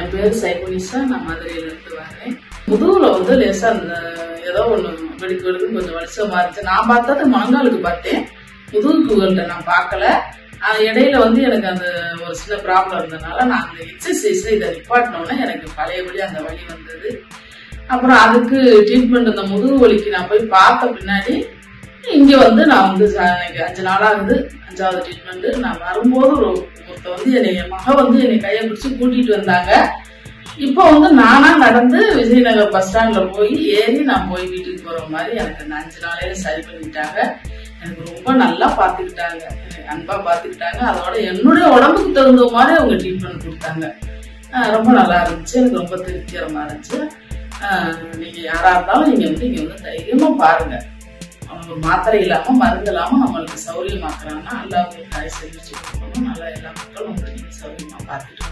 என் பேரு சைகுனிஷா. நான் மதுரையில இருந்து வரேன். முதுகுல வந்து லேசா அந்த ஏதோ ஒண்ணு வெடிக்கு கொஞ்சம் வலிச்சமா இருந்துச்சு. நான் பார்த்தது முழங்காலுக்கு பார்த்தேன், முதுகுகள்கிட்ட நான் பார்க்கல. இடையில வந்து எனக்கு அந்த ஒரு சின்ன ப்ராப்ளம் இருந்ததுனால நான் அந்த எக்ஸசைஸ் இதை நிப்பாட்டினோன்னே எனக்கு பழையபடி அந்த வலி வந்தது. அப்புறம் அதுக்கு ட்ரீட்மெண்ட், அந்த முதுகு வலிக்கு நான் போய் பார்த்த பின்னாடி இங்க வந்து நான் வந்து 5 நாளாகுது, 5வது ட்ரீட்மெண்ட். நான் வரும்போது ஒருத்த வந்து என் மக வந்து என்னை கையை பிடிச்சி கூட்டிட்டு வந்தாங்க. இப்போ வந்து நானா நடந்து விஜயநகர் பஸ் ஸ்டாண்ட்ல போய் ஏறி நான் போய் வீட்டுக்கு போற மாதிரி எனக்கு அந்த 5 நாளையில சரி பண்ணிட்டாங்க. எனக்கு ரொம்ப நல்லா பாத்துக்கிட்டாங்க, அன்பா பாத்துக்கிட்டாங்க. அதோட என்னுடைய உடம்புக்கு தகுந்த மாதிரி அவங்க ட்ரீட்மெண்ட் கொடுத்தாங்க. ரொம்ப நல்லா இருந்துச்சு, எனக்கு ரொம்ப திருப்திகரமா இருந்துச்சு. நீங்க யாரா இருந்தாலும் நீங்க வந்து தைரியமா பாருங்க. அவங்க மாத்திரை இல்லாம மருந்து இல்லாம நம்மளுக்கு சௌரியமாக்குறாங்கன்னா நல்லா உங்களுக்கு ஆயுசு கொடுக்கணும். நல்லா எல்லா மக்களும் உங்களுக்கு சௌரியமா பார்த்துட்டு